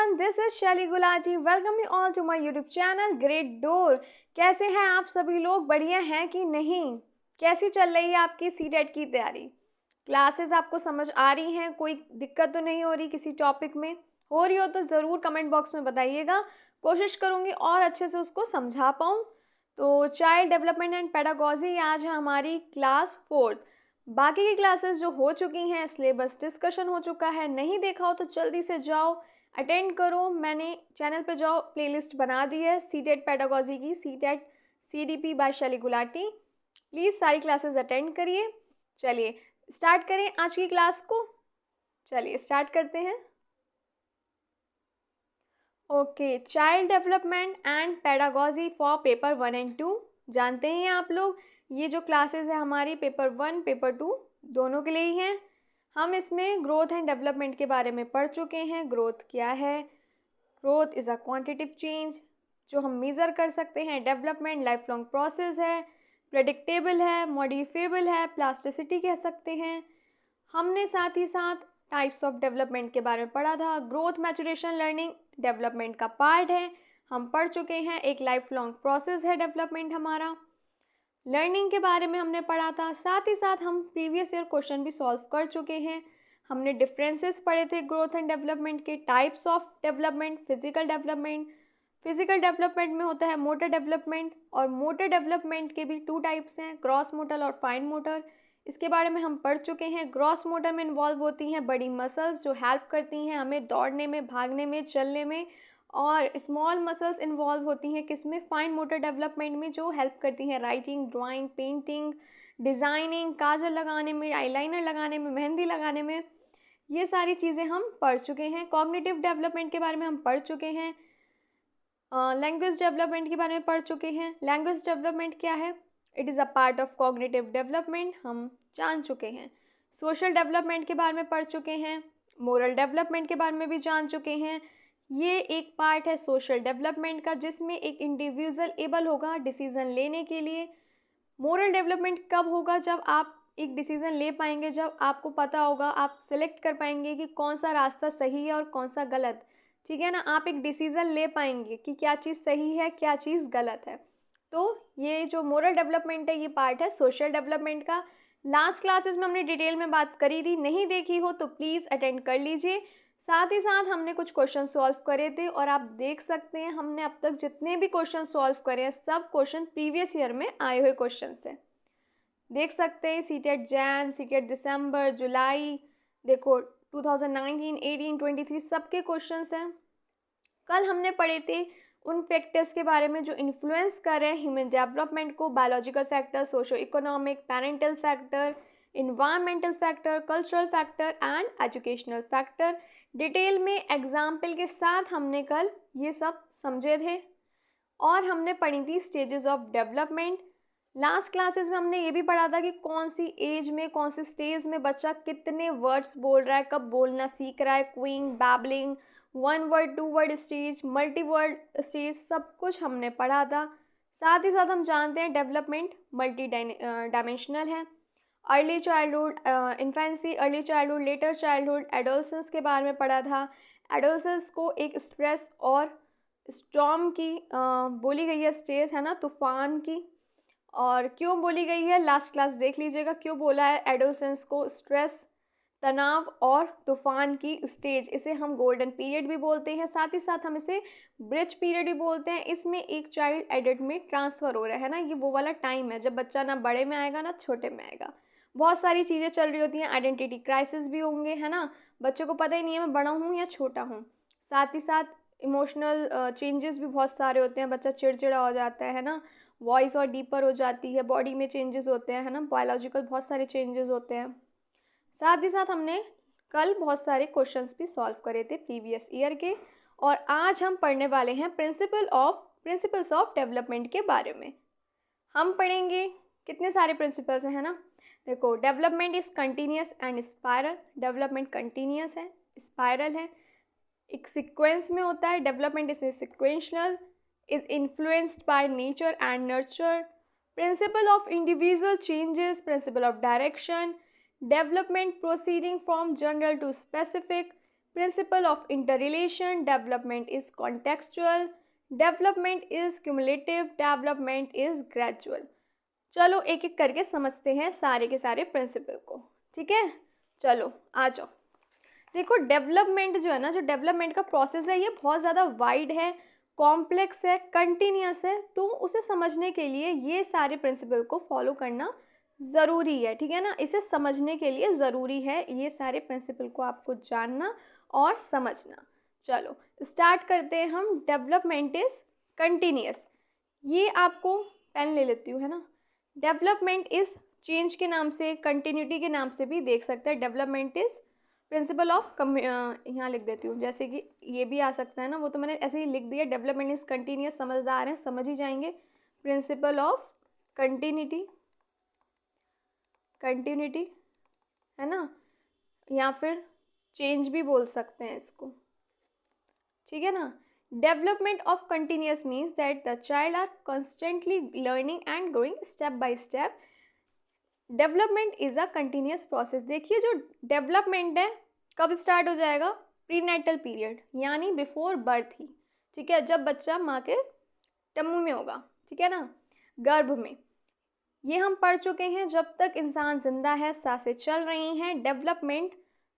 everyone, this is Shelly Gulati. Welcome you all to my YouTube channel Great Door. कैसे हैं आप सभी लोग? बढ़िया हैं कि नहीं? कैसी चल रही है आपकी सीटेट की तैयारी? क्लासेस आपको समझ आ रही हैं? कोई दिक्कत तो नहीं हो रही किसी टॉपिक में? हो रही हो तो ज़रूर कमेंट बॉक्स में बताइएगा। कोशिश करूँगी और अच्छे से उसको समझा पाऊँ। तो चाइल्ड डेवलपमेंट एंड पेडागॉजी आज है हमारी क्लास 4th। बाकी की क्लासेस जो हो चुकी हैं, सिलेबस डिस्कशन हो चुका है, नहीं देखा हो तो जल्दी से जाओ अटेंड करो। मैंने चैनल पे जाओ प्लेलिस्ट बना दी है सीटेट पेडागॉजी की, सीटेट CDP बाय शैली गुलाटी। प्लीज़ सारी क्लासेस अटेंड करिए। चलिए स्टार्ट करें आज की क्लास को। चलिए स्टार्ट करते हैं। Okay, child development and pedagogy for paper 1 and 2 जानते हैं आप लोग। ये जो क्लासेस है हमारी पेपर 1 पेपर 2 दोनों के लिए ही हैं। हम इसमें ग्रोथ एंड डेवलपमेंट के बारे में पढ़ चुके हैं। ग्रोथ क्या है? Growth is a quantitative change जो हम मेज़र कर सकते हैं। डेवलपमेंट लाइफ लॉन्ग प्रोसेस है, प्रेडिक्टेबल है, मॉडिफेबल है, प्लास्टिसिटी कह सकते हैं। हमने साथ ही साथ टाइप्स ऑफ डेवलपमेंट के बारे में पढ़ा था। ग्रोथ मैचुरेशन लर्निंग डेवलपमेंट का पार्ट है, हम पढ़ चुके हैं। एक लाइफ लॉन्ग प्रोसेस है डेवलपमेंट हमारा। लर्निंग के बारे में हमने पढ़ा था। साथ ही साथ हम प्रीवियस ईयर क्वेश्चन भी सॉल्व कर चुके हैं। हमने डिफरेंसेस पढ़े थे ग्रोथ एंड डेवलपमेंट के। Types of development, physical development. Physical development में होता है मोटर डेवलपमेंट, और मोटर डेवलपमेंट के भी 2 टाइप्स हैं, ग्रॉस मोटर और फाइन मोटर। इसके बारे में हम पढ़ चुके हैं। ग्रॉस मोटर में इन्वॉल्व होती हैं बड़ी मसल्स जो हेल्प करती हैं हमें दौड़ने में, भागने में, चलने में, और स्मॉल मसल्स इन्वॉल्व होती हैं किसमें? फाइन मोटर डेवलपमेंट में, जो हेल्प करती हैं राइटिंग, ड्राइंग, पेंटिंग, डिज़ाइनिंग, काजल लगाने में, आईलाइनर लगाने में, मेहंदी लगाने में। ये सारी चीज़ें हम पढ़ चुके हैं। कॉग्निटिव डेवलपमेंट के बारे में हम पढ़ चुके हैं। लैंग्वेज डेवलपमेंट के बारे में पढ़ चुके हैं। लैंग्वेज डेवलपमेंट क्या है? It is a part of cognitive development, हम जान चुके हैं। सोशल डेवलपमेंट के बारे में पढ़ चुके हैं। मोरल डेवलपमेंट के बारे में भी जान चुके हैं। ये एक पार्ट है सोशल डेवलपमेंट का जिसमें एक इंडिविजुअल एबल होगा डिसीज़न लेने के लिए। मोरल डेवलपमेंट कब होगा? जब आप एक डिसीज़न ले पाएंगे, जब आपको पता होगा, आप सेलेक्ट कर पाएंगे कि कौन सा रास्ता सही है और कौन सा गलत। ठीक है ना? आप एक डिसीज़न ले पाएंगे कि क्या चीज़ सही है, क्या चीज़ गलत है। तो ये जो मोरल डेवलपमेंट है ये पार्ट है सोशल डेवलपमेंट का। लास्ट क्लासेस में हमने डिटेल में बात करी थी, नहीं देखी हो तो प्लीज़ अटेंड कर लीजिए। साथ ही साथ हमने कुछ क्वेश्चन सॉल्व करे थे, और आप देख सकते हैं हमने अब तक जितने भी क्वेश्चन सॉल्व करे हैं सब क्वेश्चन प्रीवियस ईयर में आए हुए क्वेश्चन से। देख सकते हैं सीटेट जैन, सीटेट दिसंबर, जुलाई, देखो 2019, 18, 23 सबके क्वेश्चंस हैं। कल हमने पढ़े थे उन फैक्टर्स के बारे में जो इन्फ्लुएंस कर रहे हैं ह्यूमन डेवलपमेंट को। Biological factor, socio economic, parental factor, environmental factor, cultural factor and educational factor. Detail में एग्जाम्पल के साथ हमने कल ये सब समझे थे। और हमने पढ़ी थी stages of development. Last classes में हमने ये भी पढ़ा था कि कौन सी एज में, कौन सी स्टेज में बच्चा कितने वर्ड्स बोल रहा है, कब बोलना सीख रहा है, Qing, babbling, 1 word 2 word stage, multi word stage, सब कुछ हमने पढ़ा था। साथ ही साथ हम जानते हैं डेवलपमेंट मल्टी डायमेंशनल है। Early childhood, infancy, early childhood, letter childhood, adolescence के बारे में पढ़ा था। एडोलसेंस को एक स्ट्रेस और स्टॉर्म की बोली गई है, स्टेज है ना, तूफान की। और क्यों बोली गई है लास्ट क्लास देख लीजिएगा, क्यों बोला है एडोलसेंस को स्ट्रेस, तनाव और तूफान की स्टेज। इसे हम गोल्डन पीरियड भी बोलते हैं, साथ ही साथ हम इसे ब्रिज पीरियड भी बोलते हैं। इसमें एक चाइल्ड एडल्ट में ट्रांसफ़र हो रहा है ना, ये वो वाला टाइम है जब बच्चा ना बड़े में आएगा ना छोटे में आएगा। बहुत सारी चीज़ें चल रही होती हैं, आइडेंटिटी क्राइसिस भी होंगे, है ना, बच्चे को पता ही नहीं है मैं बड़ा हूँ या छोटा हूँ। साथ ही साथ इमोशनल चेंजेस भी बहुत सारे होते हैं, बच्चा चिड़चिड़ा हो जाता है ना, वॉइस और डीपर हो जाती है, बॉडी में चेंजेस होते हैं, है ना, बायोलॉजिकल बहुत सारे चेंजेस होते हैं। साथ ही साथ हमने कल बहुत सारे क्वेश्चंस भी सॉल्व करे थे प्रीवियस ईयर के। और आज हम पढ़ने वाले हैं प्रिंसिपल्स ऑफ डेवलपमेंट के बारे में। हम पढ़ेंगे कितने सारे प्रिंसिपल्स हैं, है ना। देखो, development is continuous and spiral. Development continuous है, स्पायरल है, एक सीक्वेंस में होता है। Development is sequential, is influenced by nature and nurture. Principle of individual changes, principle of direction, development proceeding from general to specific, principle of interrelation, development is contextual, development is cumulative, development is gradual. चलो एक एक करके समझते हैं सारे के सारे principal को, ठीक है। चलो आ जाओ। देखो डेवलपमेंट जो है ना, जो डेवलपमेंट का प्रोसेस है ये बहुत ज़्यादा वाइड है, कॉम्प्लेक्स है, कंटिन्यूस है, तो उसे समझने के लिए ये सारे प्रिंसिपल को फॉलो करना ज़रूरी है, ठीक है ना। इसे समझने के लिए ज़रूरी है ये सारे प्रिंसिपल को आपको जानना और समझना। चलो स्टार्ट करते हैं हम। डेवलपमेंट इज़ कंटिन्यूस, ये आपको पेन ले लेती हूँ, है ना। डेवलपमेंट इज़ चेंज के नाम से, कंटिन्यूटी के नाम से भी देख सकते हैं। डेवलपमेंट इज़ प्रिंसिपल ऑफ यहाँ लिख देती हूँ, जैसे कि ये भी आ सकता है ना, वो तो मैंने ऐसे ही लिख दिया। डेवलपमेंट इज़ कंटिन्यूस, समझदार हैं, समझ ही जाएंगे। प्रिंसिपल ऑफ कंटिन्यूटी, कंटिन्यूटी है ना, या फिर चेंज भी बोल सकते हैं इसको, ठीक है ना। Development of continuous means that the child are constantly learning and growing step by step. Development is a continuous process. देखिए जो डेवलपमेंट है कब स्टार्ट हो जाएगा, प्रीनेटल पीरियड यानी बिफोर बर्थ ही, ठीक है, जब बच्चा माँ के टम्मू में होगा, ठीक है ना, गर्भ में। ये हम पढ़ चुके हैं, जब तक इंसान जिंदा है, सांसें चल रही हैं, डेवलपमेंट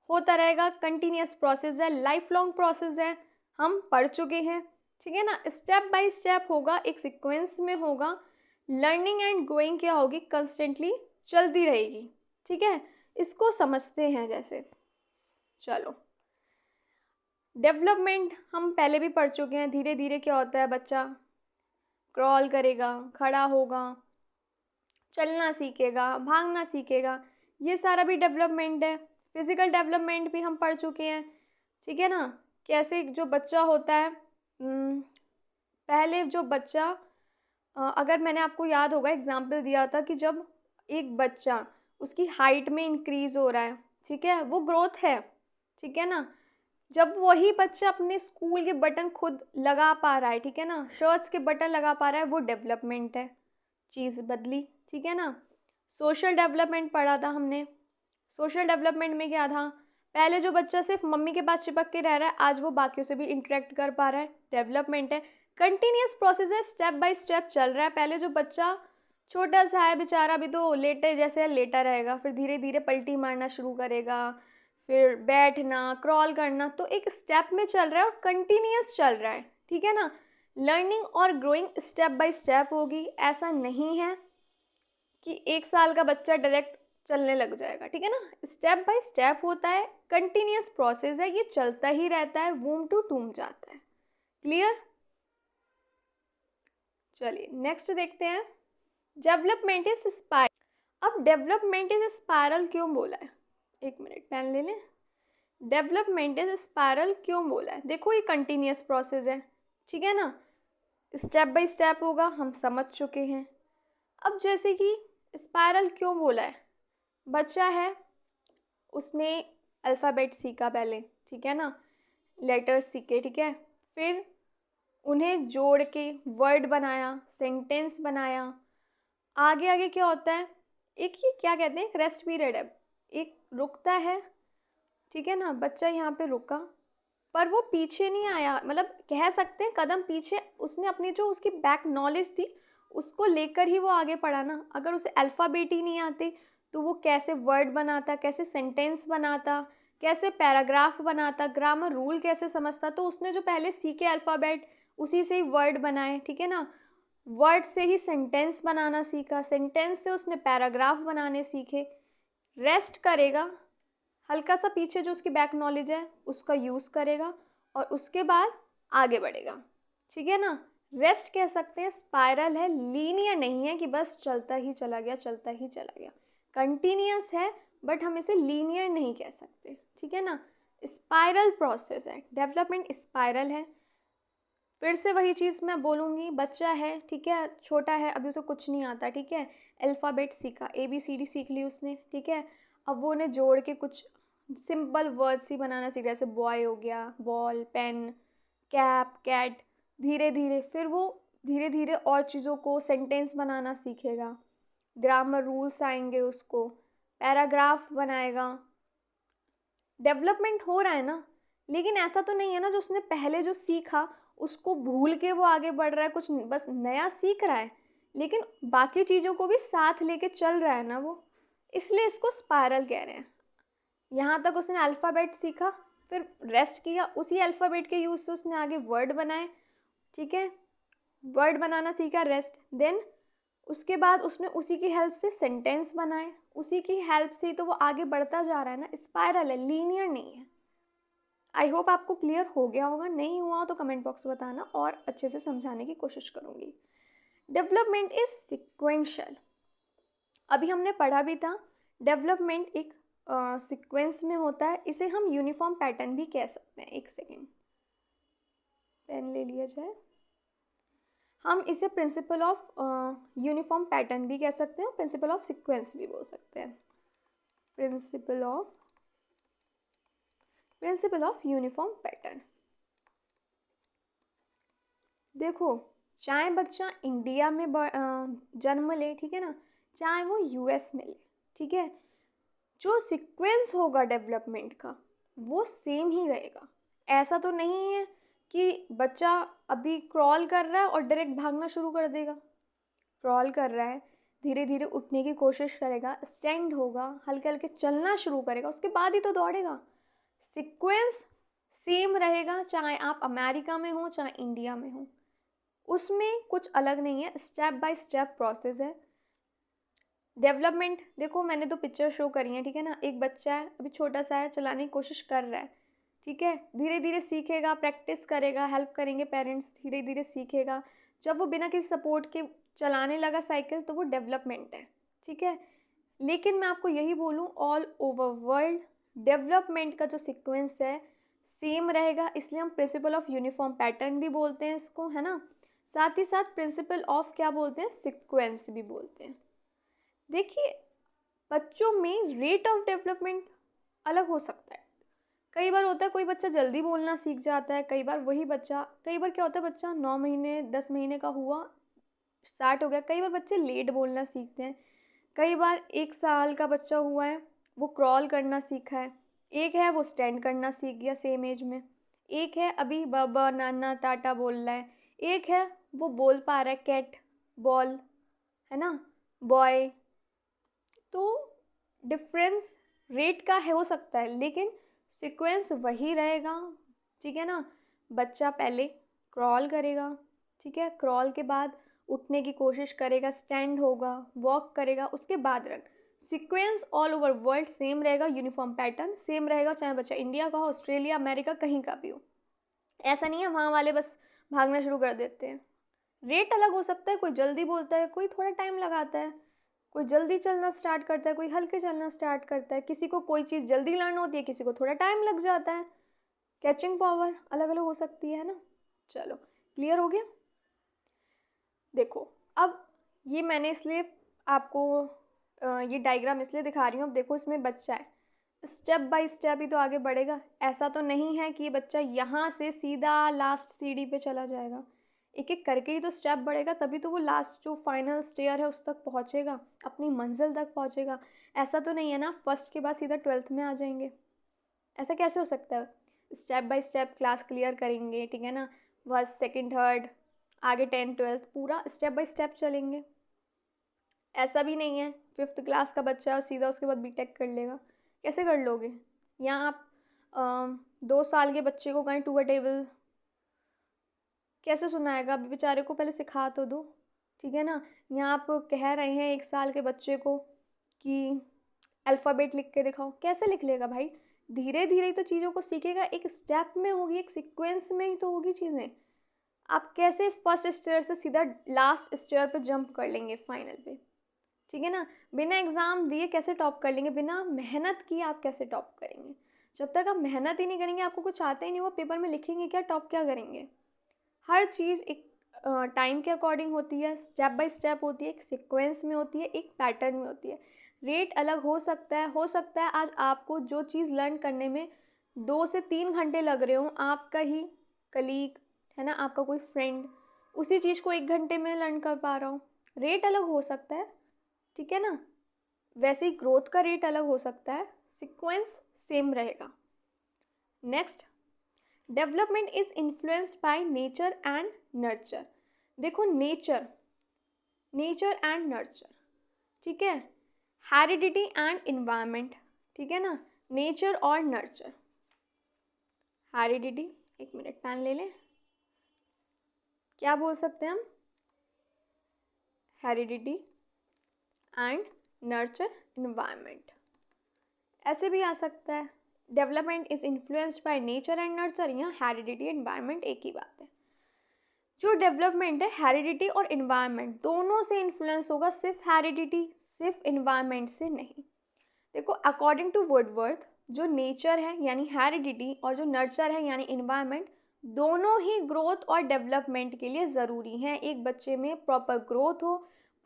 होता रहेगा, कंटिन्यूस प्रोसेस है, लाइफ लॉन्ग प्रोसेस है, हम पढ़ चुके हैं, ठीक है ना। स्टेप बाय स्टेप होगा, एक सीक्वेंस में होगा। लर्निंग एंड ग्रोइंग क्या होगी, कंस्टेंटली चलती रहेगी, ठीक है। इसको समझते हैं जैसे। चलो डेवलपमेंट हम पहले भी पढ़ चुके हैं। धीरे धीरे क्या होता है, बच्चा क्रॉल करेगा, खड़ा होगा, चलना सीखेगा, भागना सीखेगा, ये सारा भी डेवलपमेंट है। फिजिकल डेवलपमेंट भी हम पढ़ चुके हैं, ठीक है ना। कैसे जो बच्चा होता है, पहले जो बच्चा, अगर मैंने आपको याद होगा एग्जाम्पल दिया था कि जब एक बच्चा उसकी हाइट में इंक्रीज़ हो रहा है, ठीक है, वो ग्रोथ है, ठीक है ना। जब वही बच्चा अपने स्कूल के बटन खुद लगा पा रहा है, ठीक है ना, शर्ट्स के बटन लगा पा रहा है, वो डेवलपमेंट है। चीज़ बदली, ठीक है ना। सोशल डेवलपमेंट पढ़ा था हमने। सोशल डेवलपमेंट में क्या था, पहले जो बच्चा सिर्फ मम्मी के पास चिपक के रह रहा है, आज वो बाकियों से भी इंटरेक्ट कर पा रहा है, डेवलपमेंट है। कंटिन्यूस प्रोसेस है, स्टेप बाय स्टेप चल रहा है। पहले जो बच्चा छोटा सा है बेचारा, भी तो लेटे जैसे लेटा रहेगा, फिर धीरे धीरे पलटी मारना शुरू करेगा, फिर बैठना, क्रॉल करना, तो एक स्टेप में चल रहा है और कंटिन्यूस चल रहा है, ठीक है ना। लर्निंग और ग्रोइंग स्टेप बाय स्टेप होगी। ऐसा नहीं है कि 1 साल का बच्चा डायरेक्ट चलने लग जाएगा, ठीक है ना। स्टेप बाय स्टेप होता है, कंटिन्यूस प्रोसेस है, ये चलता ही रहता है, वूम टू टूम जाता है। क्लियर। चलिए नेक्स्ट देखते हैं। Development is spiral. अब डेवलपमेंट इज स्पाइरल क्यों बोला है, एक मिनट पेन ले लें। डेवलपमेंट इज स्पाइरल क्यों बोला है, देखो ये कंटिन्यूस प्रोसेस है, ठीक है ना, स्टेप बाय स्टेप होगा, हम समझ चुके हैं। अब जैसे कि स्पाइरल क्यों बोला है, बच्चा है, उसने अल्फ़ाबेट सीखा पहले, ठीक है ना, लेटर्स सीखे, ठीक है, फिर उन्हें जोड़ के वर्ड बनाया, सेंटेंस बनाया। आगे आगे क्या होता है, एक ये क्या कहते हैं, एक रेस्ट पीरियड है, एक रुकता है, ठीक है ना। बच्चा यहाँ पे रुका, पर वो पीछे नहीं आया, मतलब कह सकते हैं कदम पीछे, उसने अपनी जो उसकी बैक नॉलेज थी उसको लेकर ही वो आगे पढ़ा ना। अगर उसे अल्फ़ाबेट ही नहीं आते तो वो कैसे वर्ड बनाता, कैसे सेंटेंस बनाता, कैसे पैराग्राफ बनाता, ग्रामर रूल कैसे समझता। तो उसने जो पहले सीखे अल्फ़ाबेट, उसी से ही वर्ड बनाए, ठीक है ना। वर्ड से ही सेंटेंस बनाना सीखा, सेंटेंस से उसने पैराग्राफ बनाने सीखे। रेस्ट करेगा, हल्का सा पीछे जो उसकी बैक नॉलेज है उसका यूज़ करेगा और उसके बाद आगे बढ़ेगा, ठीक है ना। रेस्ट कह सकते हैं। स्पाइरल है, लीनियर नहीं है कि बस चलता ही चला गया, चलता ही चला गया, कंटिन्यूस है, बट हम इसे लीनियर नहीं कह सकते, ठीक है ना। स्पाइरल प्रोसेस है, डेवलपमेंट स्पाइरल है। फिर से वही चीज़ मैं बोलूँगी, बच्चा है, ठीक है, छोटा है, अभी उसे कुछ नहीं आता, ठीक है, अल्फ़ाबेट सीखा, ABCD सीख ली उसने, ठीक है। अब वो उन्हें जोड़ के कुछ सिंपल वर्ड्स ही बनाना सीख रहा है, जैसे बॉय हो गया, बॉल, पेन, कैप, कैट। धीरे धीरे फिर वो धीरे धीरे और चीज़ों को सेंटेंस बनाना सीखेगा, ग्रामर रूल्स आएंगे उसको, पैराग्राफ बनाएगा। डेवलपमेंट हो रहा है ना, लेकिन ऐसा तो नहीं है ना जो उसने पहले जो सीखा उसको भूल के वो आगे बढ़ रहा है, कुछ बस नया सीख रहा है, लेकिन बाकी चीज़ों को भी साथ लेके चल रहा है ना वो, इसलिए इसको स्पायरल कह रहे हैं। यहाँ तक उसने अल्फ़ाबेट सीखा, फिर रेस्ट किया, उसी अल्फ़ाबेट के यूज़ से उसने आगे वर्ड बनाए, ठीक है, वर्ड बनाना सीखा, रेस्ट, देन उसके बाद उसने उसी की हेल्प से सेंटेंस बनाए, उसी की हेल्प से ही तो वो आगे बढ़ता जा रहा है ना, स्पायरल है, लीनियर नहीं है। आई होप आपको क्लियर हो गया होगा, नहीं हुआ हो तो कमेंट बॉक्स में बताना और अच्छे से समझाने की कोशिश करूँगी। डेवलपमेंट इज सिक्वेंशियल, अभी हमने पढ़ा भी था, डेवलपमेंट एक सीक्वेंस में होता है, इसे हम यूनिफॉर्म पैटर्न भी कह सकते हैं। एक सेकेंड पेन ले लिया जाए, हम इसे प्रिंसिपल ऑफ यूनिफॉर्म पैटर्न भी कह सकते हैं, प्रिंसिपल ऑफ सीक्वेंस भी बोल सकते हैं, प्रिंसिपल ऑफ यूनिफॉर्म पैटर्न। देखो, चाहे बच्चा इंडिया में जन्म ले, ठीक है ना, चाहे वो यूएस में ले, ठीक है, जो सीक्वेंस होगा डेवलपमेंट का वो सेम ही रहेगा। ऐसा तो नहीं है कि बच्चा अभी क्रॉल कर रहा है और डायरेक्ट भागना शुरू कर देगा। क्रॉल कर रहा है, धीरे धीरे उठने की कोशिश करेगा, स्टैंड होगा, हल्के हल्के चलना शुरू करेगा, उसके बाद ही तो दौड़ेगा। सीक्वेंस सेम रहेगा, चाहे आप अमेरिका में हो चाहे इंडिया में हो, उसमें कुछ अलग नहीं है, स्टेप बाय स्टेप प्रोसेस है। डेवलपमेंट देखो, मैंने तो पिक्चर शो करी है, ठीक है ना, एक बच्चा है अभी छोटा सा है, चलाने की कोशिश कर रहा है, ठीक है, धीरे धीरे सीखेगा, प्रैक्टिस करेगा, हेल्प करेंगे पेरेंट्स, धीरे धीरे सीखेगा, जब वो बिना किसी सपोर्ट के चलाने लगा साइकिल तो वो डेवलपमेंट है, ठीक है। लेकिन मैं आपको यही बोलूँ, ऑल ओवर वर्ल्ड डेवलपमेंट का जो सीक्वेंस है सेम रहेगा, इसलिए हम प्रिंसिपल ऑफ यूनिफॉर्म पैटर्न भी बोलते हैं इसको, है ना, साथ ही साथ प्रिंसिपल ऑफ क्या बोलते हैं, सीक्वेंस भी बोलते हैं। देखिए, बच्चों में रेट ऑफ डेवलपमेंट अलग हो सकता है। कई बार होता है कोई बच्चा जल्दी बोलना सीख जाता है, कई बार वही बच्चा, कई बार क्या होता है बच्चा 9 महीने 10 महीने का हुआ स्टार्ट हो गया, कई बार बच्चे लेट बोलना सीखते हैं, कई बार 1 साल का बच्चा हुआ है वो क्रॉल करना सीखा है, एक है वो स्टैंड करना सीख गया सेम एज में, एक है अभी बाबा नाना टाटा बोल रहा है, एक है वो बोल पा रहा है कैट बॉल, है ना, बॉय। तो डिफरेंस रेट का है हो सकता है, लेकिन सीक्वेंस वही रहेगा, ठीक है ना। बच्चा पहले क्रॉल करेगा, ठीक है, क्रॉल के बाद उठने की कोशिश करेगा, स्टैंड होगा, वॉक करेगा, उसके बाद run. Sequence all over world same रहेगा, यूनिफॉर्म पैटर्न सेम रहेगा, चाहे बच्चा इंडिया का हो, ऑस्ट्रेलिया, अमेरिका, कहीं का भी हो। ऐसा नहीं है वहाँ वाले बस भागना शुरू कर देते हैं। रेट अलग हो सकता है, कोई जल्दी बोलता है, कोई थोड़ा टाइम लगाता है, कोई जल्दी चलना स्टार्ट करता है, कोई हल्के चलना स्टार्ट करता है, किसी को कोई चीज़ जल्दी लर्न होती है, किसी को थोड़ा टाइम लग जाता है, कैचिंग पावर अलग अलग हो सकती है ना। चलो, क्लियर हो गया। देखो, अब ये मैंने इसलिए आपको ये डायग्राम इसलिए दिखा रही हूँ, अब देखो इसमें बच्चा है, स्टेप बाय स्टेप ही तो आगे बढ़ेगा, ऐसा तो नहीं है कि बच्चा यहाँ से सीधा लास्ट सीढ़ी पे चला जाएगा, एक एक करके ही तो स्टेप बढ़ेगा, तभी तो वो लास्ट जो फाइनल स्टेयर है उस तक पहुँचेगा, अपनी मंजिल तक पहुँचेगा। ऐसा तो नहीं है ना फर्स्ट के बाद सीधा 12th में आ जाएंगे, ऐसा कैसे हो सकता है। Step by step class clear करेंगे, ठीक है ना, फर्स्ट सेकंड थर्ड, आगे 10th 12th पूरा स्टेप बाय स्टेप चलेंगे। ऐसा भी नहीं है 5th क्लास का बच्चा और सीधा उसके बाद बीटेक कर लेगा, कैसे कर लोगे। यहाँ आप 2 साल के बच्चे को कहें टू अ टेबल, कैसे सुनाएगा, अभी बेचारे को पहले सिखा तो दो, ठीक है ना। यहाँ आप कह रहे हैं 1 साल के बच्चे को कि अल्फ़ाबेट लिख के दिखाओ, कैसे लिख लेगा भाई। धीरे धीरे ही तो चीज़ों को सीखेगा, एक स्टेप में होगी, एक सीक्वेंस में ही तो होगी चीज़ें। आप कैसे फर्स्ट स्टेयर से सीधा लास्ट स्टेयर पे जंप कर लेंगे फाइनल पे, ठीक है ना। बिना एग्ज़ाम दिए कैसे टॉप कर लेंगे, बिना मेहनत किए आप कैसे टॉप करेंगे। जब तक आप मेहनत ही नहीं करेंगे, आपको कुछ आता ही नहीं, वो पेपर में लिखेंगे क्या, टॉप क्या करेंगे। हर चीज़ एक टाइम के अकॉर्डिंग होती है, स्टेप बाय स्टेप होती है, एक सीक्वेंस में होती है, एक पैटर्न में होती है। रेट अलग हो सकता है आज आपको जो चीज़ लर्न करने में 2 से 3 घंटे लग रहे हो, आपका ही कलीग, है ना, आपका कोई फ्रेंड उसी चीज़ को 1 घंटे में लर्न कर पा रहा हो। रेट अलग हो सकता है, ठीक है ना। वैसे ही ग्रोथ का रेट अलग हो सकता है, सीक्वेंस सेम रहेगा। Next, development is influenced by nature and nurture. देखो नेचर एंड नर्चर, ठीक है, हेरिडिटी एंड इन्वायरमेंट, ठीक है ना, नेचर और नर्चर, हेरिडिटी, एक मिनट पेन ले लें, क्या बोल सकते हैं हम, हेरिडिटी एंड नर्चर इन्वायरमेंट, ऐसे भी आ सकता है। Development is influenced by nature and nurture, या हेरिडिटी एनवायरमेंट एक ही बात है। जो डेवलपमेंट है हेरिडिटी और इन्वायरमेंट दोनों से इन्फ्लुएंस होगा, सिर्फ हेरिडिटी सिर्फ इन्वायरमेंट से नहीं। देखो अकॉर्डिंग टू वुडवर्थ जो नेचर है यानी हेरिडिटी और जो नर्चर है यानी इन्वायरमेंट दोनों ही ग्रोथ और डेवलपमेंट के लिए ज़रूरी हैं। एक बच्चे में प्रॉपर ग्रोथ हो,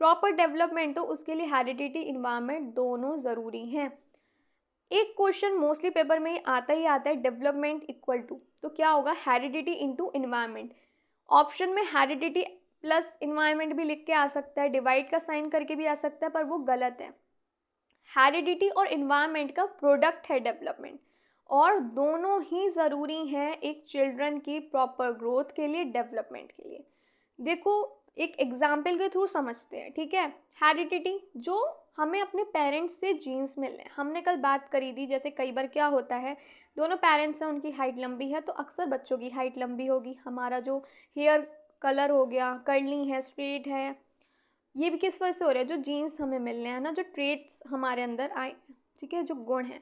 प्रॉपर डेवलपमेंट हो, उसके लिए हेरिडिटी इन्वायरमेंट दोनों ज़रूरी हैं। एक क्वेश्चन मोस्टली पेपर में आता ही आता है, डेवलपमेंट इक्वल टू, तो क्या होगा, हेरिडिटी इनटू इन्वायरमेंट। ऑप्शन में हेरिडिटी प्लस इन्वायरमेंट भी लिख के आ सकता है, डिवाइड का साइन करके भी आ सकता है, पर वो गलत है। हेरिडिटी और इन्वायरमेंट का प्रोडक्ट है डेवलपमेंट, और दोनों ही ज़रूरी हैं एक चिल्ड्रन की प्रॉपर ग्रोथ के लिए, डेवलपमेंट के लिए। देखो एक एग्जाम्पल के थ्रू समझते हैं, ठीक है। हेरिडिटी जो हमें अपने पेरेंट्स से जीन्स मिल रहे हैं, हमने कल बात करी थी, जैसे कई बार क्या होता है, दोनों पेरेंट्स हैं उनकी हाइट लंबी है तो अक्सर बच्चों की हाइट लंबी होगी। हमारा जो हेयर कलर हो गया, कर्ली है, स्ट्रेट है, ये भी किस वजह से हो रहा है, जो जीन्स हमें मिल रहे हैं ना, जो ट्रेट्स हमारे अंदर आए, ठीक है, जो गुण हैं,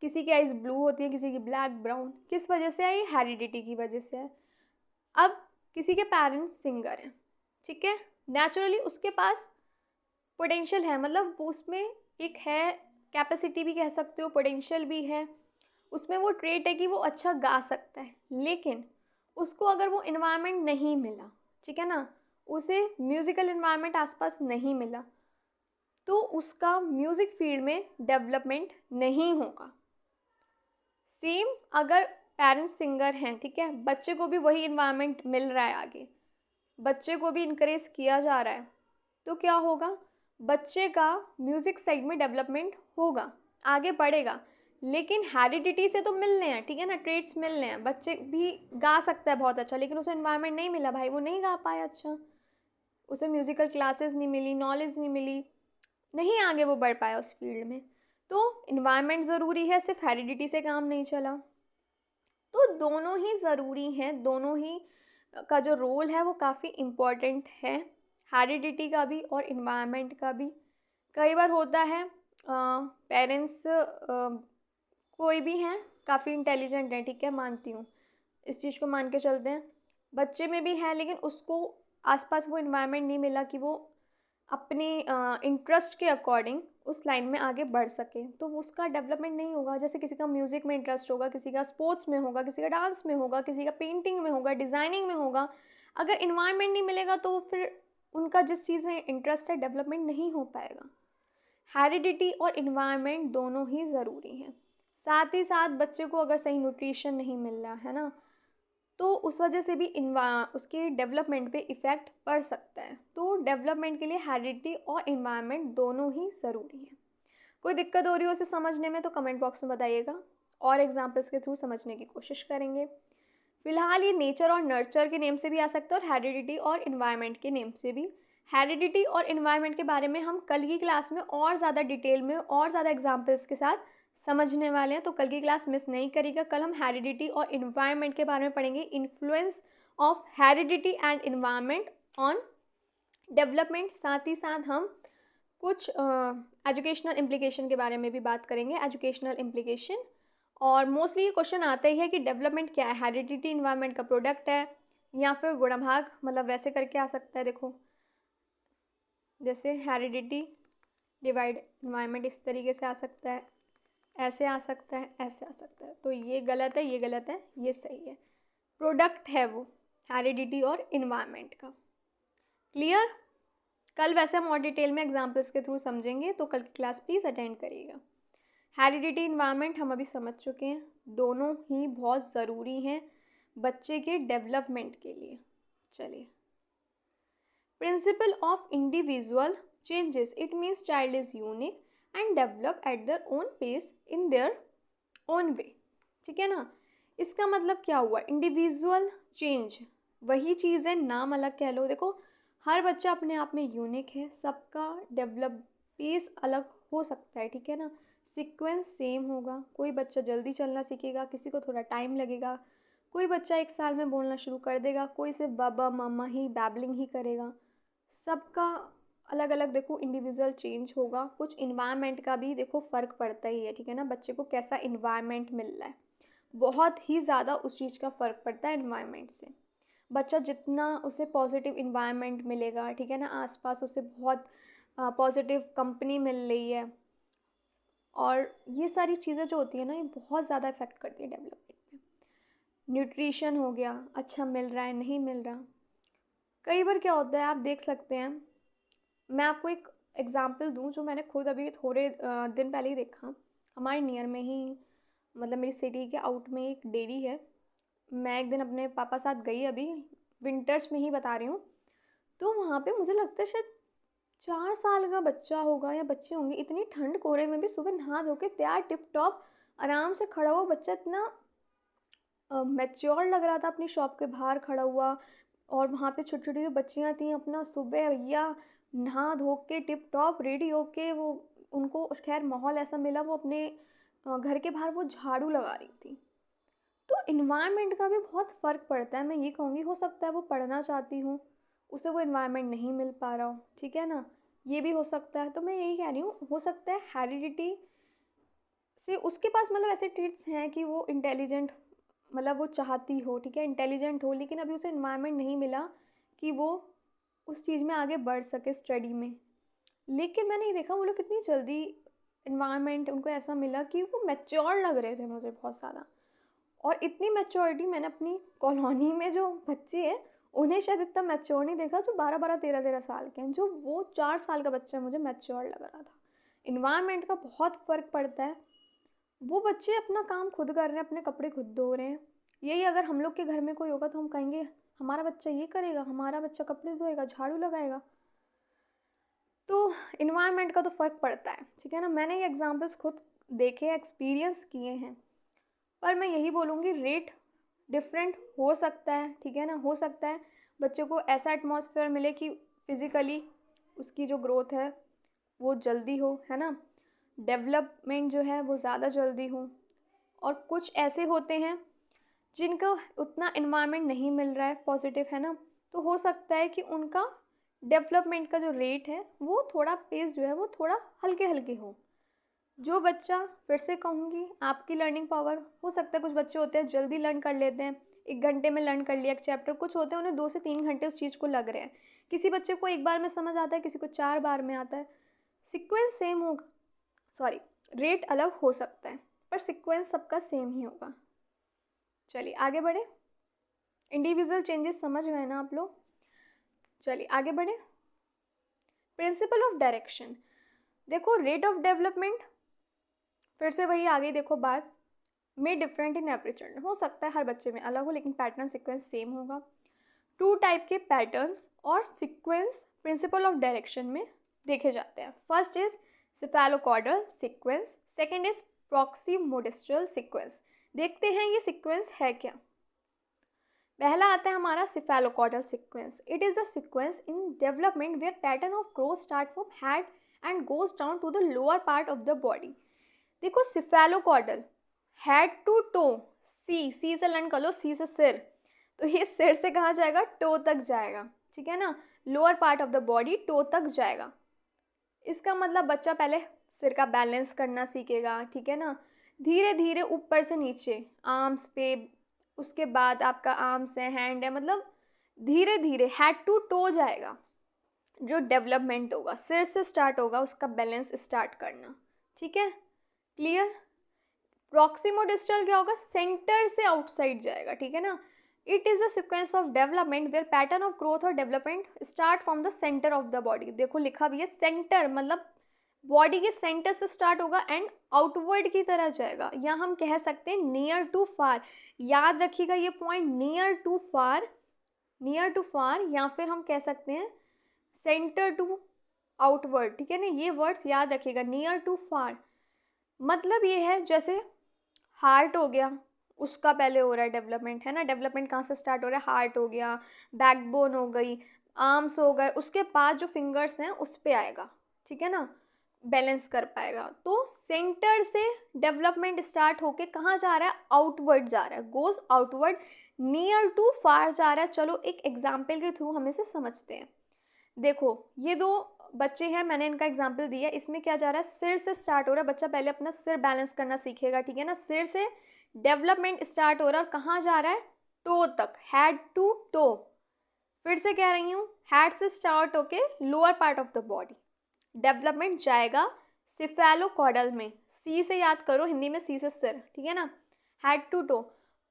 किसी की आइज़ ब्लू होती है, किसी की ब्लैक ब्राउन, किस वजह से है, ये हेरिडिटी की वजह से है। अब किसी के पेरेंट्स सिंगर हैं, ठीक है, नेचुरली उसके पास पोटेंशियल है, मतलब वो उसमें एक है, कैपेसिटी भी कह सकते हो, पोटेंशियल भी है, उसमें वो ट्रेट है कि वो अच्छा गा सकता है, लेकिन उसको अगर वो इन्वायरमेंट नहीं मिला, ठीक है ना, उसे म्यूज़िकल इन्वायरमेंट आसपास नहीं मिला, तो उसका म्यूज़िक फील्ड में डेवलपमेंट नहीं होगा। सेम अगर पेरेंट्स सिंगर हैं, ठीक है, बच्चे को भी वही इन्वायरमेंट मिल रहा है, आगे बच्चे को भी इनकरेज किया जा रहा है, तो क्या होगा, बच्चे का म्यूज़िक साइड में डेवलपमेंट होगा, आगे बढ़ेगा। लेकिन हेरिडिटी से तो मिल रहे हैं, ठीक है ना, ट्रेट्स मिल रहे हैं, बच्चे भी गा सकता है बहुत अच्छा, लेकिन उसे इन्वायरमेंट नहीं मिला भाई, वो नहीं गा पाया अच्छा, उसे म्यूज़िकल क्लासेस नहीं मिली, नॉलेज नहीं मिली, नहीं आगे वो बढ़ पाया उस फील्ड में। तो इन्वायरमेंट ज़रूरी है, सिर्फ हेरिडिटी से काम नहीं चला, तो दोनों ही ज़रूरी हैं, दोनों ही का जो रोल है वो काफ़ी इम्पॉर्टेंट है, हेरिडिटी का भी और इन्वायरमेंट का भी। कई बार होता है पेरेंट्स कोई भी हैं काफ़ी इंटेलिजेंट हैं, ठीक है, मानती हूँ, इस चीज़ को मान के चलते हैं, बच्चे में भी है, लेकिन उसको आसपास वो इन्वायरमेंट नहीं मिला कि वो अपने इंटरेस्ट के अकॉर्डिंग उस लाइन में आगे बढ़ सके, तो उसका डेवलपमेंट नहीं होगा। जैसे किसी का म्यूज़िक में इंटरेस्ट होगा, किसी का स्पोर्ट्स में होगा, किसी का डांस में होगा, किसी का पेंटिंग में होगा, डिज़ाइनिंग में होगा, अगर इन्वायरमेंट नहीं मिलेगा तो फिर उनका जिस चीज़ में इंटरेस्ट है डेवलपमेंट नहीं हो पाएगा। हेरिडिटी और इन्वायरमेंट दोनों ही ज़रूरी हैं। साथ ही साथ बच्चे को अगर सही न्यूट्रिशन नहीं मिल रहा है ना, तो उस वजह से भी उसके डेवलपमेंट पे इफ़ेक्ट पड़ सकता है। तो डेवलपमेंट के लिए हेरिडिटी और इन्वायरमेंट दोनों ही ज़रूरी हैं। कोई दिक्कत हो रही हो उसे समझने में तो कमेंट बॉक्स में बताइएगा, और एग्जाम्पल्स के थ्रू समझने की कोशिश करेंगे। फिलहाल ये नेचर और नर्चर के नेम से भी आ सकता है और हेरिडिटी और इन्वायरमेंट के नेम से भी। हेरिडिटी और इन्वायरमेंट के बारे में हम कल की क्लास में और ज़्यादा डिटेल में और ज़्यादा एग्जाम्पल्स के साथ समझने वाले हैं, तो कल की क्लास मिस नहीं करिएगा। कल हम हेरिडिटी और इन्वायरमेंट के बारे में पढ़ेंगे, influence of heredity and environment on development. साथ ही साथ हम कुछ एजुकेशनल इम्प्लीकेशन के बारे में भी बात करेंगे, एजुकेशनल इम्प्लीकेशन। और मोस्टली ये क्वेश्चन आता ही है कि डेवलपमेंट क्या है, हेरिडिटी इन्वायरमेंट का प्रोडक्ट है या फिर गुणभाग, मतलब वैसे करके आ सकता है। देखो जैसे हेरिडिटी डिवाइड इन्वायरमेंट इस तरीके से आ सकता है, ऐसे आ सकता है, ऐसे आ सकता है, तो ये गलत है, ये गलत है, ये सही है। प्रोडक्ट है वो हेरिडिटी और इन्वायरमेंट का। क्लियर? कल वैसे हम और डिटेल में एग्जाम्पल्स के थ्रू समझेंगे, तो कल की क्लास प्लीज़ अटेंड करिएगा। हेरिडिटी इन्वायरमेंट हम अभी समझ चुके हैं, दोनों ही बहुत ज़रूरी हैं बच्चे के डेवलपमेंट के लिए। चलिए, principle of individual changes, it means child is unique and develop at their own pace in their own way, ठीक है ना। इसका मतलब क्या हुआ, इंडिविजुअल चेंज, वही चीज़ है, नाम अलग कह लो। देखो हर बच्चा अपने आप में यूनिक है, सबका डेवलप पेस अलग हो सकता है, ठीक है ना। सीक्वेंस सेम होगा, कोई बच्चा जल्दी चलना सीखेगा, किसी को थोड़ा टाइम लगेगा, कोई बच्चा 1 साल में बोलना शुरू कर देगा, कोई सिर्फ बाबा मामा ही बैबलिंग ही करेगा। सबका अलग अलग देखो इंडिविजुअल चेंज होगा। कुछ इन्वायरमेंट का भी देखो फ़र्क पड़ता ही है, ठीक है ना। बच्चे को कैसा इन्वायरमेंट मिल रहा है, बहुत ही ज़्यादा उस चीज़ का फ़र्क पड़ता है इन्वायरमेंट से। बच्चा जितना उसे पॉजिटिव इन्वायरमेंट मिलेगा, ठीक है ना, आसपास उसे बहुत पॉजिटिव कंपनी मिल रही है, और ये सारी चीज़ें जो होती है ना, ये बहुत ज़्यादा इफ़ेक्ट करती है डेवलपमेंट में। न्यूट्रिशन हो गया, अच्छा मिल रहा है नहीं मिल रहा। कई बार क्या होता है, आप देख सकते हैं, मैं आपको एक एग्जांपल दूं जो मैंने खुद अभी थोड़े दिन पहले ही देखा। हमारे नियर में ही, मतलब मेरी सिटी के आउट में एक डेयरी है। मैं एक दिन अपने पापा साथ गई, अभी विंटर्स में ही बता रही हूँ। तो वहाँ पे मुझे लगता है शायद 4 साल का बच्चा होगा या बच्चे होंगे, इतनी ठंड कोहरे में भी सुबह नहा धो के तैयार टिप टॉप आराम से खड़ा हुआ बच्चा, इतना मैच्योर लग रहा था अपनी शॉप के बाहर खड़ा हुआ। और वहाँ पे छोटी छोटी जो बच्चियाँ थी, अपना सुबह भैया नहा धो के टिप टॉप रेडी होके, वो उनको खैर माहौल ऐसा मिला, वो अपने घर के बाहर वो झाड़ू लगा रही थी। तो इन्वायरमेंट का भी बहुत फ़र्क पड़ता है। मैं ये कहूँगी, हो सकता है वो पढ़ना चाहती हूँ, उसे वो इन्वायरमेंट नहीं मिल पा रहा हो, ठीक है ना, ये भी हो सकता है। तो मैं यही कह रही हूँ, हो सकता है हेरिडिटी से उसके पास मतलब ऐसे ट्रेट्स हैं कि वो इंटेलिजेंट, मतलब वो चाहती हो, ठीक है, इंटेलिजेंट हो, लेकिन अभी उसे इन्वायरमेंट नहीं मिला कि वो उस चीज़ में आगे बढ़ सके स्टडी में। लेकिन मैंने ये देखा, वो लोग कितनी जल्दी इन्वायरमेंट उनको ऐसा मिला कि वो मैच्योर लग रहे थे मुझे बहुत ज़्यादा। और इतनी मैच्योरिटी मैंने अपनी कॉलोनी में जो बच्चे हैं, उन्हें शायद इतना मैच्योर नहीं देखा, जो 12-12 13-13 साल के हैं। जो वो 4 साल का बच्चा मुझे मैच्योर लग रहा था। इन्वायरमेंट का बहुत फ़र्क पड़ता है। वो बच्चे अपना काम खुद कर रहे हैं, अपने कपड़े खुद धो रहे हैं। यही अगर हम लोग के घर में कोई होगा तो हम कहेंगे हमारा बच्चा ये करेगा, हमारा बच्चा कपड़े धोएगा, झाड़ू लगाएगा। तो इन्वायरमेंट का तो फ़र्क पड़ता है, ठीक है ना। मैंने ये एग्जांपल्स खुद देखे, एक्सपीरियंस किए हैं। पर मैं यही बोलूँगी, रेट डिफरेंट हो सकता है, ठीक है ना। हो सकता है बच्चे को ऐसा एटमॉस्फेयर मिले कि फिज़िकली उसकी जो ग्रोथ है वो जल्दी हो, है ना, डेवलपमेंट जो है वो ज़्यादा जल्दी हो। और कुछ ऐसे होते हैं जिनका उतना इन्वायरमेंट नहीं मिल रहा है पॉजिटिव, है ना, तो हो सकता है कि उनका डेवलपमेंट का जो रेट है वो थोड़ा पेस जो है वो थोड़ा हल्के हल्के हो। जो बच्चा, फिर से कहूँगी, आपकी लर्निंग पावर, हो सकता है कुछ बच्चे होते हैं जल्दी लर्न कर लेते हैं, 1 घंटे में लर्न कर लिया एक चैप्टर, कुछ होते हैं उन्हें 2 से 3 घंटे उस चीज़ को लग रहे हैं। किसी बच्चे को 1 बार में समझ आता है, किसी को 4 बार में आता है। सीक्वेंस सेम होगा, सॉरी, रेट अलग हो सकता है, पर सीक्वेंस सबका सेम ही होगा। चलिए आगे बढ़े, इंडिविजुअल चेंजेस समझ गए ना आप लोग। चलिए आगे बढ़े। प्रिंसिपल ऑफ डायरेक्शन, देखो रेट ऑफ डेवलपमेंट, फिर से वही आ गई देखो बात, में डिफरेंट इन एवरी चिल्ड्रन, हो सकता है हर बच्चे में अलग हो लेकिन पैटर्न सीक्वेंस सेम होगा। 2 टाइप के पैटर्न्स और सीक्वेंस प्रिंसिपल ऑफ डायरेक्शन में देखे जाते हैं। First is cephalocaudal sequence, second is proximodistal sequence. देखते हैं ये सीक्वेंस है क्या। पहला आता है हमारा cephalocaudal sequence. It is the sequence in development where pattern of growth start from head and goes down to the lower part of the body. देखो cephalocaudal, head to toe, C से learn कर लो, सी से सिर, तो ये सिर से कहाँ जाएगा, टो तक जाएगा, ठीक है ना। Lower part of the body toe तक जाएगा। इसका मतलब बच्चा पहले सिर का बैलेंस करना सीखेगा, ठीक है ना, धीरे धीरे ऊपर से नीचे आर्म्स पे, उसके बाद आपका आर्म्स है, हैंड है, मतलब धीरे धीरे हेड टू टो जाएगा। जो डेवलपमेंट होगा सिर से स्टार्ट होगा, उसका बैलेंस स्टार्ट करना, ठीक है, क्लियर। प्रॉक्सिमोडिस्टल क्या होगा, सेंटर से आउटसाइड जाएगा, ठीक है ना। It is a sequence of development where pattern of growth और development start from the centre of the body. देखो लिखा भी है सेंटर, मतलब बॉडी के सेंटर से स्टार्ट होगा एंड आउटवर्ड की तरह जाएगा, या हम कह सकते हैं नियर टू फार। याद रखिएगा ये point, near to far, near to far, या फिर हम कह सकते हैं सेंटर टू आउटवर्ड, ठीक है ना। ये वर्ड्स याद रखिएगा, नियर टू फार मतलब ये है जैसे हार्ट हो गया, उसका पहले हो रहा है डेवलपमेंट, है ना। डेवलपमेंट कहाँ से स्टार्ट हो रहा है, हार्ट हो गया, बैकबोन हो गई, आर्म्स हो गए, उसके बाद जो फिंगर्स हैं उस पे आएगा, ठीक है ना, बैलेंस कर पाएगा। तो सेंटर से डेवलपमेंट स्टार्ट होके कहाँ जा रहा है, आउटवर्ड जा रहा है, गोज आउटवर्ड, नियर टू फार जा रहा है। चलो एक एग्जाम्पल के थ्रू हम इसे समझते हैं। देखो ये दो बच्चे हैं, मैंने इनका एग्जाम्पल दिया, इसमें क्या जा रहा है, सिर से स्टार्ट हो रहा है, बच्चा पहले अपना सिर बैलेंस करना सीखेगा, ठीक है ना। सिर से डेवलपमेंट स्टार्ट हो रहा है और कहाँ जा रहा है, टो तक, हेड टू टो। फिर से कह रही हूँ, हेड से स्टार्ट होके lower part of the body development जाएगा सिफेलोकॉर्डल में, सी से याद करो, हिंदी में सी से सिर, ठीक है ना, हेड टू टो।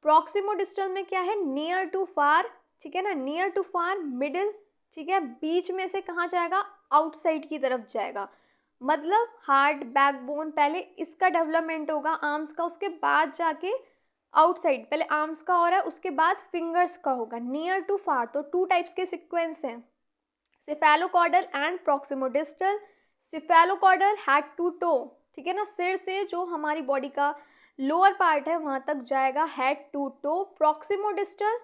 प्रॉक्सिमोडिस्टल में क्या है, नियर टू फार, ठीक है ना, नियर टू फार, मिडिल, ठीक है, बीच में से कहाँ जाएगा, आउटसाइड की तरफ जाएगा। मतलब हार्ट, बैकबोन, पहले इसका डेवलपमेंट होगा आर्म्स का, उसके बाद जाके आउटसाइड, पहले आर्म्स का हो रहा है उसके बाद फिंगर्स का होगा, नियर टू फार। तो टू टाइप्स के सीक्वेंस हैं, सिफेलोकॉर्डल एंड प्रॉक्सिमोडिस्टल। सिफेलोकॉर्डल हेड टू टो, ठीक है ना, सिर से जो हमारी बॉडी का लोअर पार्ट है वहाँ तक जाएगा, head to toe. Proximodistal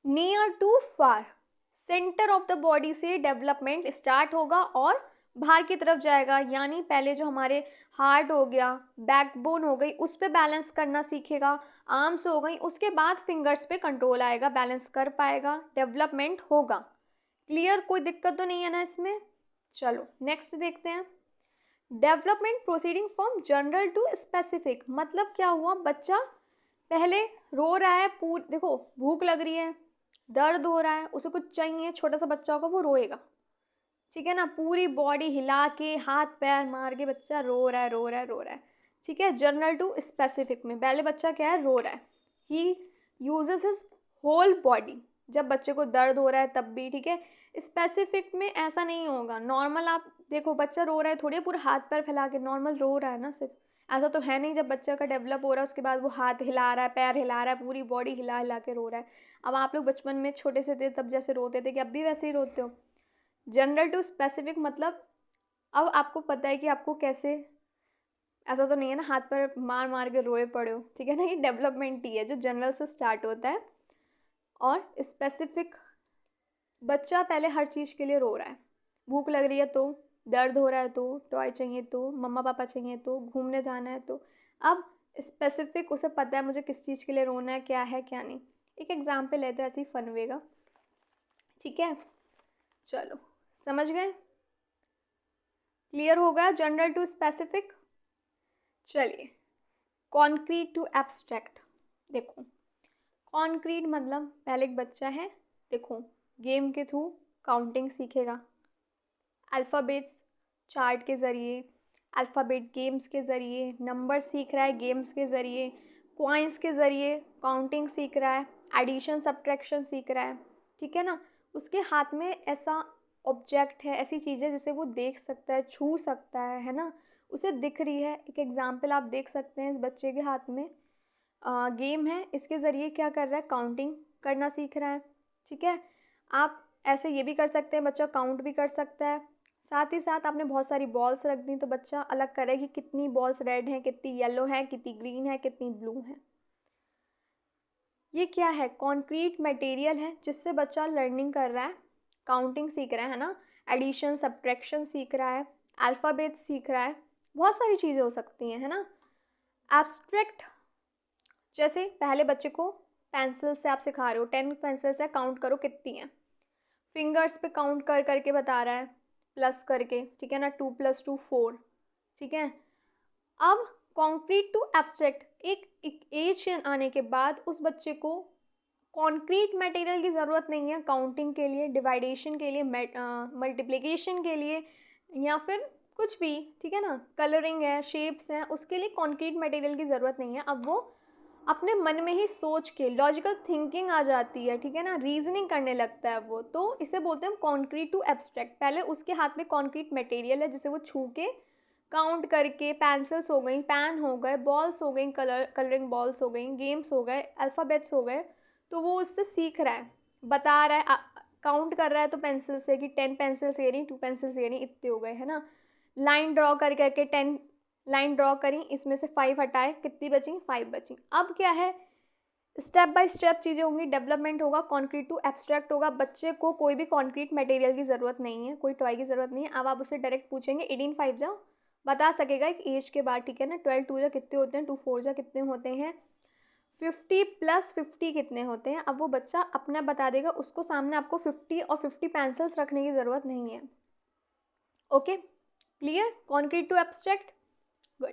near to far, centre of the body से डेवलपमेंट स्टार्ट होगा और बाहर की तरफ जाएगा, यानी पहले जो हमारे हार्ट हो गया, बैकबोन हो गई, उस पर बैलेंस करना सीखेगा, आर्म्स हो गई, उसके बाद फिंगर्स पे कंट्रोल आएगा, बैलेंस कर पाएगा, डेवलपमेंट होगा। क्लियर, कोई दिक्कत तो नहीं है ना इसमें। चलो नेक्स्ट देखते हैं, development proceeding from general to specific. मतलब क्या हुआ, बच्चा पहले रो रहा है, देखो भूख लग रही है, दर्द हो रहा है, उसे कुछ चाहिए, छोटा सा बच्चा होगा वो रोएगा, ठीक है ना, पूरी बॉडी हिला के हाथ पैर मार के बच्चा रो रहा है, रो रहा है, रो रहा है, ठीक है। जनरल टू स्पेसिफिक में पहले बच्चा क्या है, रो रहा है, he uses his whole body, जब बच्चे को दर्द हो रहा है तब भी, ठीक है। स्पेसिफिक में ऐसा नहीं होगा, नॉर्मल आप देखो बच्चा रो रहा है थोड़ी पूरा हाथ पैर फैला के नॉर्मल रो रहा है ना, सिर्फ ऐसा तो है नहीं, जब बच्चा का डेवलप हो रहा है उसके बाद वो हाथ हिला रहा है, पैर हिला रहा है, पूरी बॉडी हिला हिला के रो रहा है। अब आप लोग बचपन में छोटे से थे तब जैसे रोते थे कि अब भी वैसे ही रोते हो। जनरल टू स्पेसिफिक मतलब अब आपको पता है कि आपको कैसे, ऐसा तो नहीं है ना हाथ पर मार मार के रोए पड़े हो, ठीक है ना, ये डेवलपमेंट ही है जो जनरल से स्टार्ट होता है। और स्पेसिफिक, बच्चा पहले हर चीज़ के लिए रो रहा है, भूख लग रही है तो, दर्द हो रहा है तो, टॉय चाहिए तो, मम्मा पापा चाहिए तो, घूमने जाना है तो। अब स्पेसिफिक उसे पता है मुझे किस चीज़ के लिए रोना है क्या नहीं। एक एग्जाम्पल है तो ऐसे ही फन वेगा, ठीक है। चलो समझ गए, क्लियर हो गया जनरल टू स्पेसिफिक। चलिए कॉन्क्रीट टू एब्स्ट्रैक्ट। देखो कॉन्क्रीट मतलब पहले एक बच्चा है, देखो गेम के थ्रू काउंटिंग सीखेगा, अल्फ़ाबेट्स चार्ट के ज़रिए, अल्फ़ाबेट गेम्स के ज़रिए, नंबर सीख रहा है गेम्स के ज़रिए, कॉइन्स के ज़रिए काउंटिंग सीख रहा है, एडिशन सब्ट्रैक्शन सीख रहा है, ठीक है ना। उसके हाथ में ऐसा ऑब्जेक्ट है, ऐसी चीज़ें जिसे वो देख सकता है, छू सकता है ना, उसे दिख रही है। एक एग्जाम्पल आप देख सकते हैं, इस बच्चे के हाथ में गेम है, इसके ज़रिए क्या कर रहा है, काउंटिंग करना सीख रहा है, ठीक है। आप ऐसे ये भी कर सकते हैं, बच्चा काउंट भी कर सकता है। साथ ही साथ आपने बहुत सारी बॉल्स रख दी तो बच्चा अलग करे कि कितनी बॉल्स रेड हैं, कितनी येलो हैं, कितनी ग्रीन है, कितनी ब्लू हैं। ये क्या है, कॉन्क्रीट मटेरियल है जिससे बच्चा लर्निंग कर रहा है, काउंटिंग सीख रहा है ना, एडिशन सब्ट्रैक्शन सीख रहा है, अल्फ़ाबेट सीख रहा है, बहुत सारी चीज़ें हो सकती हैं, है ना। एब्स्ट्रैक्ट, जैसे पहले बच्चे को पेंसिल से आप सिखा रहे हो, 10 पेंसिल्स है, काउंट करो कितनी हैं, फिंगर्स पे काउंट कर करके बता रहा है, प्लस करके, ठीक है ना, 2 + 2 4, ठीक है। अब कॉन्क्रीट टू एब्स्ट्रैक्ट, एक एज आने के बाद उस बच्चे को कॉन्क्रीट मटेरियल की ज़रूरत नहीं है काउंटिंग के लिए, डिवाइडेशन के लिए, मल्टीप्लिकेशन के लिए, या फिर कुछ भी, ठीक है ना, कलरिंग है, शेप्स हैं, उसके लिए कॉन्क्रीट मटेरियल की ज़रूरत नहीं है। अब वो अपने मन में ही सोच के लॉजिकल थिंकिंग आ जाती है, ठीक है ना, रीजनिंग करने लगता है वो, तो इसे बोलते हैं कॉन्क्रीट टू एब्स्ट्रैक्ट। पहले उसके हाथ में कॉन्क्रीट मटेरियल है जिसे वो छू के काउंट करके, पेंसिल्स हो गई, पेन हो गए, बॉल्स हो गई, कलरिंग बॉल्स हो गई, गेम्स हो गए, अल्फ़ाबेट्स हो गए, तो वो उससे सीख रहा है, बता रहा है, काउंट कर रहा है तो पेंसिल से कि 10 पेंसिल्स ये रही, 2 पेंसिल्स ये रही, इतने हो गए, है ना। लाइन ड्रॉ कर करके 10 लाइन ड्रॉ करी, इसमें से 5 हटाए, कितनी बची, 5 बची। अब क्या है, स्टेप बाय स्टेप चीज़ें होंगी, डेवलपमेंट होगा, कॉन्क्रीट टू एब्स्ट्रैक्ट होगा। बच्चे को कोई भी कॉन्क्रीट मटेरियल की ज़रूरत नहीं है, कोई टॉय की ज़रूरत नहीं है। अब आप उससे डायरेक्ट पूछेंगे 18 5 जा, बता सकेगा एक एज के बाद, ठीक है ना। 12 2 जा कितने होते हैं, 2 4 जा कितने होते हैं, 50 + 50 कितने होते हैं। अब वो बच्चा अपना बता देगा, उसको सामने आपको 50 और 50 पेंसिल्स रखने की ज़रूरत नहीं है। Okay, clear, concrete to abstract, good.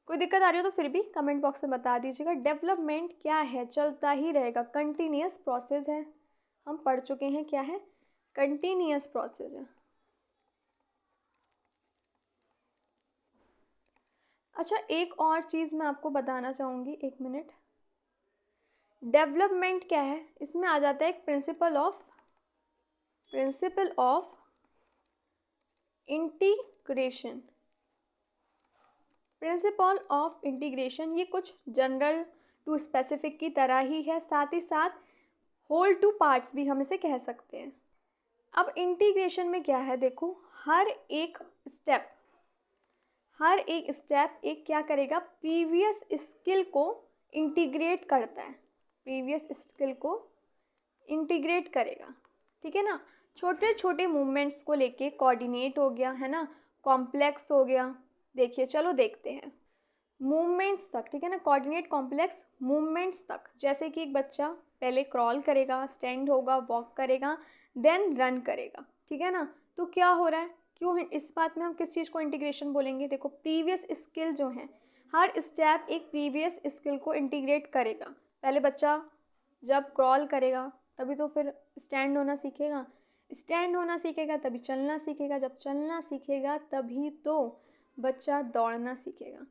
कोई दिक्कत आ रही हो तो फिर भी कमेंट बॉक्स में बता दीजिएगा। डेवलपमेंट क्या है, चलता ही रहेगा, कंटिन्यूस प्रोसेस है। हम पढ़ चुके हैं क्या है, कंटिन्यूस प्रोसेस है। अच्छा, एक और चीज़ मैं आपको बताना चाहूँगी, एक मिनट। डेवलपमेंट क्या है, इसमें आ जाता है एक principle of integration. Principle of integration ये कुछ जनरल टू स्पेसिफिक की तरह ही है, साथ ही साथ होल टू पार्ट्स भी हम इसे कह सकते हैं। अब इंटीग्रेशन में क्या है, देखो, हर एक स्टेप एक क्या करेगा, प्रीवियस स्किल को इंटीग्रेट करता है, प्रीवियस स्किल को इंटीग्रेट करेगा, ठीक है ना। छोटे छोटे मूवमेंट्स को लेके कोऑर्डिनेट हो गया है ना, कॉम्प्लेक्स हो गया। देखिए, चलो देखते हैं मूवमेंट्स तक, ठीक है ना, कोऑर्डिनेट कॉम्प्लेक्स मूवमेंट्स तक। जैसे कि एक बच्चा पहले क्रॉल करेगा, स्टैंड होगा, वॉक करेगा, देन रन करेगा, ठीक है ना। तो क्या हो रहा है, क्यों इस बात में हम किस चीज़ को इंटीग्रेशन बोलेंगे, देखो प्रीवियस स्किल जो है, हर स्टेप एक प्रीवियस स्किल को इंटीग्रेट करेगा। पहले बच्चा जब क्रॉल करेगा तभी तो फिर स्टैंड होना सीखेगा, स्टैंड होना सीखेगा तभी चलना सीखेगा, जब चलना सीखेगा तभी तो बच्चा दौड़ना सीखेगा।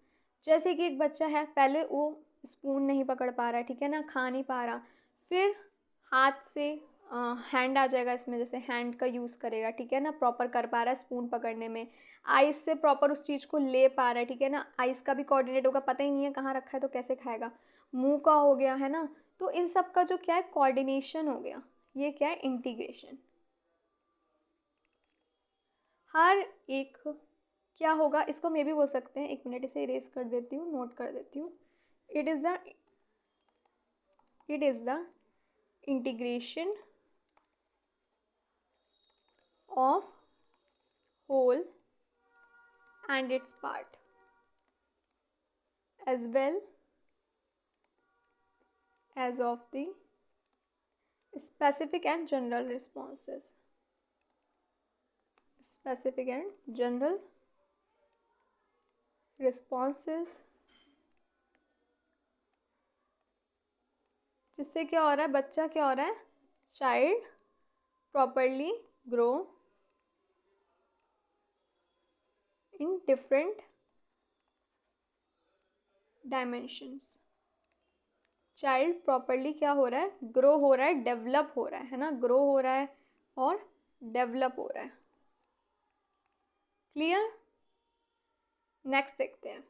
जैसे कि एक बच्चा है, पहले वो स्पून नहीं पकड़ पा रहा है, ठीक है ना, खा नहीं पा रहा, फिर हाथ से हैंड आ जाएगा इसमें, जैसे हैंड का यूज़ करेगा, ठीक है ना, प्रॉपर कर पा रहा है स्पून पकड़ने में। आइस से प्रॉपर उस चीज़ को ले पा रहा है, ठीक है ना, आइस का भी कोऑर्डिनेट होगा, पता ही नहीं है कहाँ रखा है तो कैसे खाएगा। मुंह का हो गया है ना, तो इन सब का जो क्या है, कोऑर्डिनेशन हो गया, ये क्या है, इंटीग्रेशन। हर एक क्या होगा, इसको मैं भी बोल सकते हैं, एक मिनट इसे इरेज कर देती हूँ, नोट कर देती हूँ। It is the integration of whole and its part as well as of the specific and general responses, specific and general responses, जिससे क्या हो रहा है, बच्चा क्या हो रहा है, child properly grow in different dimensions. Child properly क्या हो रहा है, ग्रो हो रहा है, डेवलप हो रहा है ना, ग्रो हो रहा है और डेवलप हो रहा है। क्लियर, नेक्स्ट देखते हैं।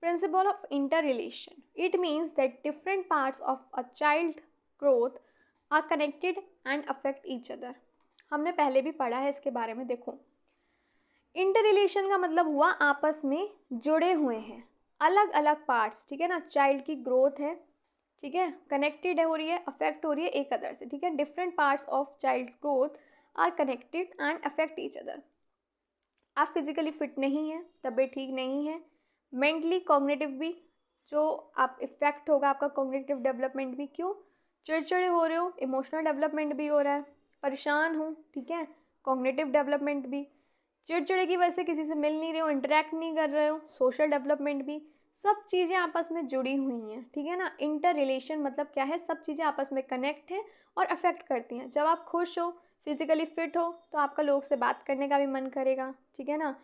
Principle of interrelation. It means that different parts of a child growth are connected and affect each other. हमने पहले भी पढ़ा है इसके बारे में। देखो, इंटररिलेशन का मतलब हुआ आपस में जुड़े हुए हैं अलग अलग पार्ट्स, ठीक है ना। चाइल्ड की ग्रोथ है, ठीक है, कनेक्टेड हो रही है, अफेक्ट हो रही है एक अदर से, ठीक है। Different parts of child growth are connected and affect each other. आप फिजिकली फिट नहीं हैं, तबीयत ठीक नहीं है, मेंटली कॉग्निटिव भी जो आप इफेक्ट होगा आपका, कॉग्निटिव डेवलपमेंट भी। क्यों, चिड़चिड़े हो रहे हो, इमोशनल डेवलपमेंट भी हो रहा है, परेशान हो, ठीक है, कॉग्निटिव डेवलपमेंट भी। चिड़चिड़े की वजह से किसी से मिल नहीं रहे हो, इंटरेक्ट नहीं कर रहे हो, सोशल डेवलपमेंट भी। सब चीज़ें आपस में जुड़ी हुई हैं, ठीक है ना। इंटर रिलेशन मतलब क्या है, सब चीज़ें आपस में कनेक्ट हैं और अफेक्ट करती हैं। जब आप खुश हो, फिजिकली फिट हो, तो आपका लोग से बात करने का भी मन करेगा, ठीक है ना,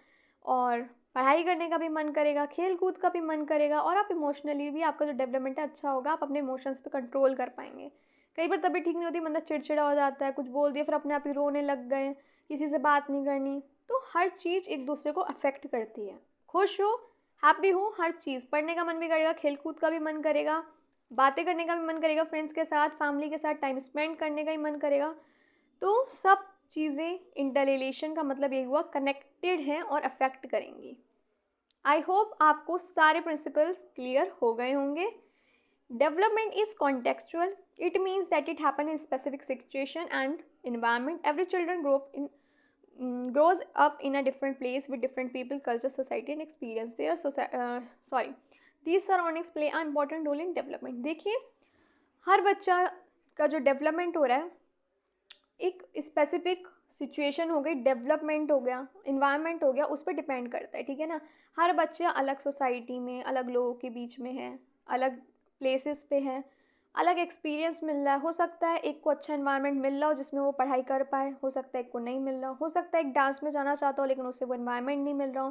और पढ़ाई करने का भी मन करेगा, खेल कूद का भी मन करेगा, और आप इमोशनली भी, आपका जो डेवलपमेंट है अच्छा होगा, आप अपने इमोशंस पे कंट्रोल कर पाएंगे। कई बार तबीयत ठीक नहीं होती, मतलब चिड़चिड़ा हो जाता है, कुछ बोल दिया फिर अपने आप ही रोने लग गए, किसी से बात नहीं करनी। तो हर चीज़ एक दूसरे को अफेक्ट करती है। खुश हो, हैप्पी हो, हर चीज़, पढ़ने का मन भी करेगा, खेल कूद का भी मन करेगा, बातें करने का भी मन करेगा, फ्रेंड्स के साथ, फैमिली के साथ टाइम स्पेंड करने का ही मन करेगा। तो सब चीज़ें, इंटररिलेशन का मतलब ये हुआ कनेक्टेड हैं और अफेक्ट करेंगी। आई होप आपको सारे प्रिंसिपल्स क्लियर हो गए होंगे। Development is contextual. It means that it happens in specific situation and environment. Every children grows up in a different place with different people, culture, society and experience. These surroundings play an important role in development. देखिए, हर बच्चा का जो development हो रहा है एक specific situation हो गई, डेवलपमेंट हो गया, इन्वायरमेंट हो गया, उस पर डिपेंड करता है, ठीक है ना। हर बच्चा अलग सोसाइटी में, अलग लोगों के बीच में है, अलग प्लेसेस पे है, अलग एक्सपीरियंस मिल रहा है। हो सकता है एक को अच्छा इन्वायरमेंट मिल रहा हो जिसमें वो पढ़ाई कर पाए, हो सकता है एक को नहीं मिल रहा हो सकता है एक डांस में जाना चाहता हो लेकिन उसे वो इन्वायरमेंट नहीं मिल रहा हो,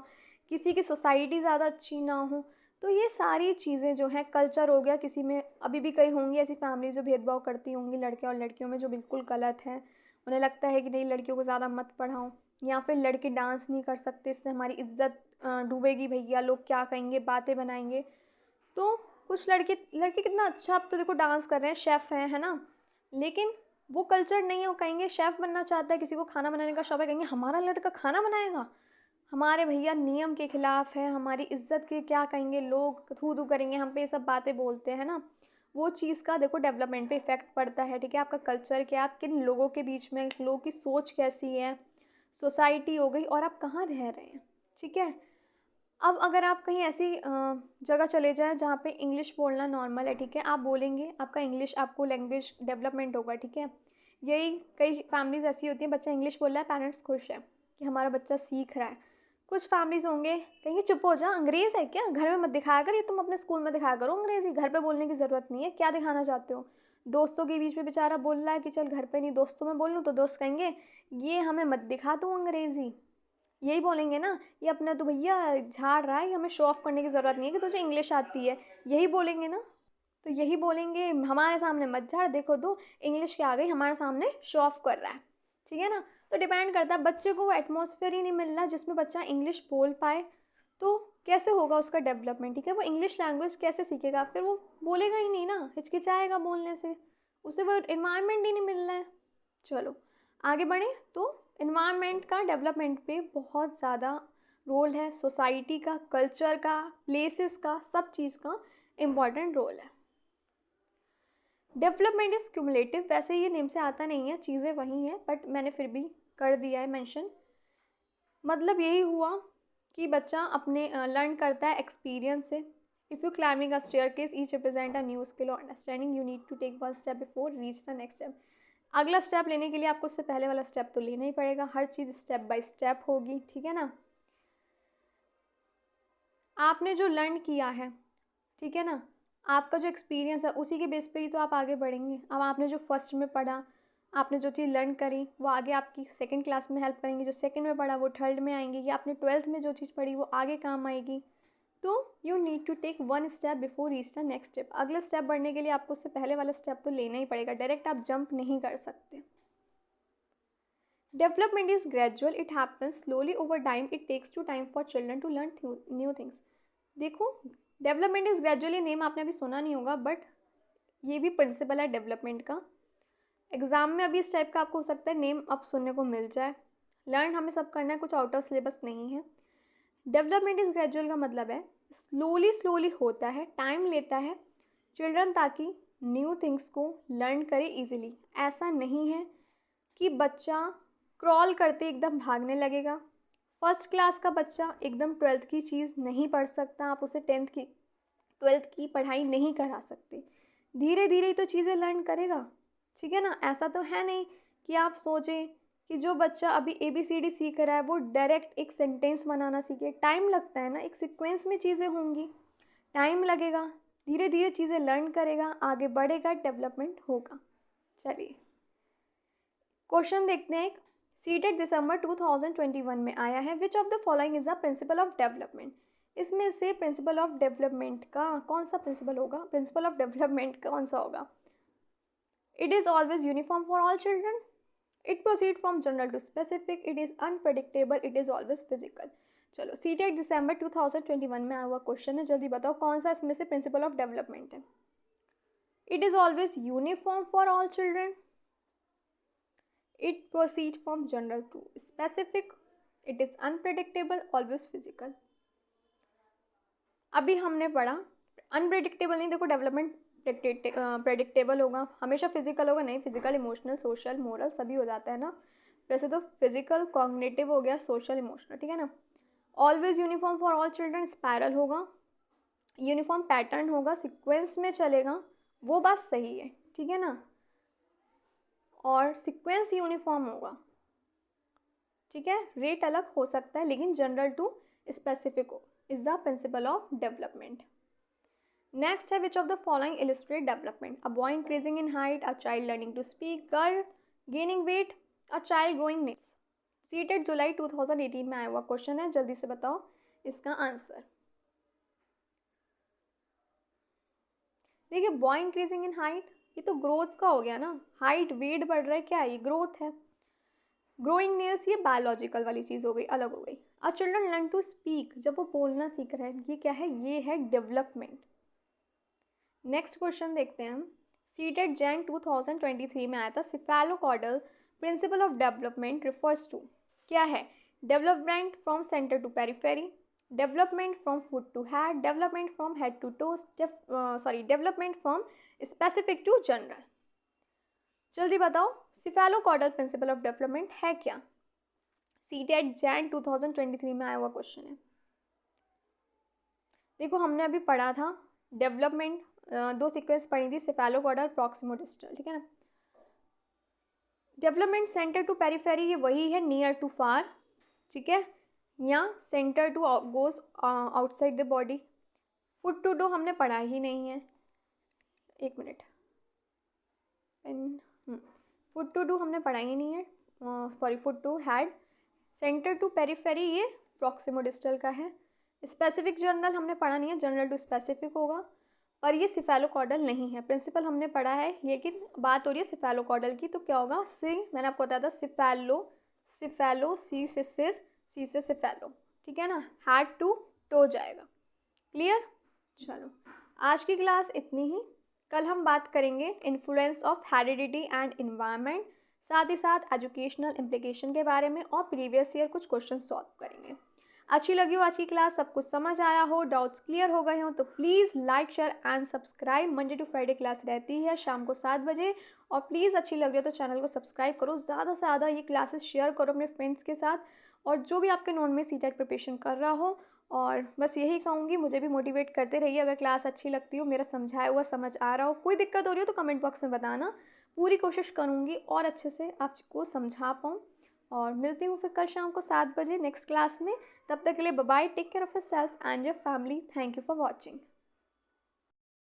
किसी की सोसाइटी ज़्यादा अच्छी ना हो। तो ये सारी चीज़ें जो हैं, कल्चर हो गया, किसी में अभी भी कई होंगी ऐसी फैमिली जो भेदभाव करती होंगी लड़के और लड़कियों में, जो बिल्कुल गलत है। उन्हें लगता है कि नहीं, लड़कियों को ज़्यादा मत पढ़ाओ, या फिर लड़के डांस नहीं कर सकते, इससे हमारी इज्जत डूबेगी भैया, लोग क्या कहेंगे, बातें बनाएंगे। तो कुछ लड़के लड़के कितना अच्छा, अब तो देखो डांस कर रहे हैं, शेफ़ हैं, है ना। लेकिन वो कल्चर नहीं है, वो कहेंगे शेफ़ बनना चाहता है, किसी को खाना बनाने का शौक है, कहेंगे हमारा लड़का खाना बनाएगा। हमारे भैया नियम के खिलाफ़ है, हमारी इज्जत के क्या कहेंगे लोग, थू थू करेंगे हम पे, ये सब बातें बोलते हैं ना। वो चीज़ का देखो डेवलपमेंट पे इफ़ेक्ट पड़ता है, ठीक है। आपका कल्चर क्या, आप किन लोगों के बीच में, लोगों की सोच कैसी है, सोसाइटी हो गई, और आप कहाँ रह रहे हैं, ठीक है। अब अगर आप कहीं ऐसी जगह चले जाएँ जहाँ पे इंग्लिश बोलना नॉर्मल है, ठीक है, आप बोलेंगे, आपका इंग्लिश, आपको लैंग्वेज डेवलपमेंट होगा, ठीक है। यही कई फैमिलीज़ ऐसी होती हैं, बच्चा इंग्लिश बोल रहा है, पेरेंट्स खुश हैं कि हमारा बच्चा सीख रहा है। कुछ फैमिलीज़ होंगे, कहेंगे चुप हो जा, अंग्रेज़ है क्या, घर में मत दिखाया कर, ये तुम अपने स्कूल में दिखाया करो अंग्रेज़ी, घर पे बोलने की ज़रूरत नहीं है, क्या दिखाना चाहते हो। दोस्तों के बीच में बेचारा बोल रहा है कि चल घर पे नहीं, दोस्तों में बोल लूँ, तो दोस्त कहेंगे ये हमें मत दिखा तू अंग्रेज़ी, यही बोलेंगे ना, ये अपना तो भैया झाड़ रहा है, हमें शो ऑफ करने की ज़रूरत नहीं है कि तुझे इंग्लिश आती है, यही बोलेंगे ना। तो यही बोलेंगे, हमारे सामने मत झाड़, देखो तो इंग्लिश क्या आ गई, हमारे सामने शो ऑफ कर रहा है, ठीक है ना। तो डिपेंड करता है, बच्चे को वो एटमॉस्फेयर ही नहीं मिल रहा जिसमें बच्चा इंग्लिश बोल पाए, तो कैसे होगा उसका डेवलपमेंट, ठीक है। वो इंग्लिश लैंग्वेज कैसे सीखेगा, फिर वो बोलेगा ही नहीं ना, हिचकिचाएगा बोलने से, उसे वो इन्वायरमेंट ही नहीं मिल रहा है। चलो आगे बढ़ें। तो इन्वायरमेंट का डेवलपमेंट पे बहुत ज़्यादा रोल है, सोसाइटी का, कल्चर का, प्लेसेस का, सब चीज़ का इम्पॉर्टेंट रोल है। डेवलपमेंट इज़ क्यूमुलेटिव, वैसे ये नेम से आता नहीं है, चीज़ें वही हैं, बट मैंने फिर भी कर दिया है मेंशन। मतलब यही हुआ कि बच्चा अपने लर्न करता है एक्सपीरियंस से। If you climbing a staircase, each represent a new skill और understanding, you need to take one step before reach the next step. अगला स्टेप लेने के लिए आपको उससे पहले वाला स्टेप तो लेना ही पड़ेगा, हर चीज़ स्टेप बाय स्टेप होगी, ठीक है ना। आपने जो लर्न किया है, ठीक है ना, आपका जो एक्सपीरियंस है उसी के बेस पे ही तो आप आगे बढ़ेंगे। अब आपने जो फर्स्ट में पढ़ा, आपने जो चीज़ लर्न करी, वो आगे आपकी सेकंड क्लास में हेल्प करेंगी, जो सेकंड में पढ़ा वो थर्ड में आएंगी, या आपने ट्वेल्थ में जो चीज़ पढ़ी वो आगे काम आएगी। तो you need to take one step before reach the next step. अगला स्टेप बढ़ने के लिए आपको उससे पहले वाला स्टेप तो लेना ही पड़ेगा, डायरेक्ट आप जंप नहीं कर सकते। Development is gradual, it happens slowly over time, it takes to time for children to learn new things. देखो, डेवलपमेंट इज़ ग्रेजुअली नेम आपने अभी सुना नहीं होगा, बट ये भी प्रिंसिपल है डेवलपमेंट का। एग्ज़ाम में अभी इस टाइप का आपको हो सकता है नेम अब सुनने को मिल जाए। लर्न हमें सब करना है, कुछ आउट ऑफ सिलेबस नहीं है। डेवलपमेंट इज़ ग्रेजुअल का मतलब है स्लोली स्लोली होता है, टाइम लेता है चिल्ड्रन ताकि न्यू थिंग्स को लर्न करे ईजिली। ऐसा नहीं है कि बच्चा क्रॉल करते एकदम भागने लगेगा। फर्स्ट क्लास का बच्चा एकदम ट्वेल्थ की चीज़ नहीं पढ़ सकता, आप उसे टेंथ की ट्वेल्थ की पढ़ाई नहीं करा सकते। धीरे धीरे ही तो चीज़ें लर्न करेगा, ठीक है ना। ऐसा तो है नहीं कि आप सोचें कि जो बच्चा अभी ABCD सीख रहा है वो डायरेक्ट एक सेंटेंस बनाना सीखे। टाइम लगता है ना, एक सीक्वेंस में चीज़ें होंगी, टाइम लगेगा, धीरे धीरे चीज़ें लर्न करेगा, आगे बढ़ेगा, डेवलपमेंट होगा। चलिए क्वेश्चन देखते हैं। एक सीटेड दिसंबर 2021 में आया है, which of the following is the principle of development. इसमें से प्रिंसिपल ऑफ डेवलपमेंट का कौन सा प्रिंसिपल होगा, प्रिंसिपल ऑफ डेवलपमेंट कौन सा होगा। It is always uniform for all children, it proceed from general to specific, it is unpredictable, it is always physical. चलो सीटेड दिसंबर 2021 में आया हुआ क्वेश्चन है, जल्दी बताओ कौन सा इसमें से प्रिंसिपल ऑफ डेवलपमेंट है। It is always uniform for all children, it proceeds from general to specific, it is unpredictable, always physical। अभी हमने पढ़ा अनप्रेडिक्टेबल नहीं, देखो डेवलपमेंट प्रेडिक्टेबल होगा, हमेशा फिजिकल होगा नहीं, फिजिकल, इमोशनल, सोशल, मोरल सभी हो जाता है ना। वैसे तो फिजिकल, कॉग्निटिव हो गया, सोशल, इमोशनल, ठीक है ना। Always uniform for all children, spiral होगा, यूनिफॉर्म पैटर्न होगा, सीक्वेंस में चलेगा, वो बात सही है, ठीक है ना। और सीक्वेंस यूनिफॉर्म होगा, ठीक है। रेट अलग हो सकता है लेकिन जनरल टू स्पेसिफिक हो, is the principle of development. Next है which of the following illustrate development, a boy increasing in height, a child learning to speak, girl gaining weight, a child growing nails. CTET जुलाई 2018 में आया हुआ question है, जल्दी से बताओ इसका आंसर। देखिए बॉय इंक्रीजिंग इन हाइट, ये तो ग्रोथ का हो गया ना, हाइट वेट बढ़ रहा है, क्या है ये, ग्रोथ है। ग्रोइंग नेल्स ये बायोलॉजिकल वाली चीज़ हो गई, अलग हो गई। A children learn to speak, जब वो बोलना सीख रहे हैं, ये क्या है, ये है डेवलपमेंट। नेक्स्ट क्वेश्चन देखते हैं हम। सीटेड जैन 2023 में आया था, cephalocaudal principle of development refers to, क्या है, development from centre to periphery, development from foot to head, development from head to toes, development from specific to general. जल्दी बताओ सिफेलोकॉर्डल प्रिंसिपल ऑफ डेवलपमेंट है क्या। सीटेड जैन 2023 में आया हुआ क्वेश्चन है। देखो हमने अभी पढ़ा था डेवलपमेंट, दो सीक्वेंस पढ़ी थी, सिफेलोकॉर्डल, प्रॉक्सिमोडिस्टल, ठीक है ना। डेवलपमेंट सेंटर टू पेरिफेरी ये वही है, नियर टू फार, ठीक है, या centre to goes outside the body. Foot to do हमने पढ़ा ही नहीं है, एक मिनट, फुट टू डू हमने पढ़ा ही नहीं है, sorry, foot to head. Centre to periphery ये प्रॉक्सिमोडिस्टल का है। स्पेसिफिक जनरल हमने पढ़ा नहीं है, जनरल टू स्पेसिफिक होगा। और ये सिफेलोकॉर्डल नहीं है, प्रिंसिपल हमने पढ़ा है, लेकिन बात हो रही है सिफेलोकॉर्डल की, तो क्या होगा, सी, मैंने आपको बताया था, सिफेलो, सी से सिर, सी से सिफेलो, ठीक है ना, हेड टू टो जाएगा। क्लियर। चलो आज की क्लास इतनी ही, कल हम बात करेंगे influence of heredity and environment, साथ ही साथ एजुकेशनल इम्प्लीकेशन के बारे में, और प्रीवियस ईयर कुछ क्वेश्चन सॉल्व करेंगे। अच्छी लगी हो आज की क्लास, सब कुछ समझ आया हो, डाउट्स क्लियर हो गए हो, तो please like, share and subscribe. Monday to Friday class रहती है शाम को 7 बजे, और प्लीज़ अच्छी लग रही है तो चैनल को सब्सक्राइब करो, ज़्यादा से ज़्यादा ये क्लासेस शेयर करो अपने फ्रेंड्स के साथ, और जो भी आपके नोन में सीटेट प्रिपरेशन कर रहा हो। और बस यही कहूँगी, मुझे भी मोटिवेट करते रहिए, अगर क्लास अच्छी लगती हो, मेरा समझाया हुआ समझ आ रहा हो, कोई दिक्कत हो रही हो तो कमेंट बॉक्स में बताना, पूरी कोशिश करूँगी और अच्छे से आपको समझा पाऊँ। और मिलती हूँ फिर कल शाम को 7 बजे नेक्स्ट क्लास में, तब तक के लिए bye bye, take care of yourself and your family, thank you for watching.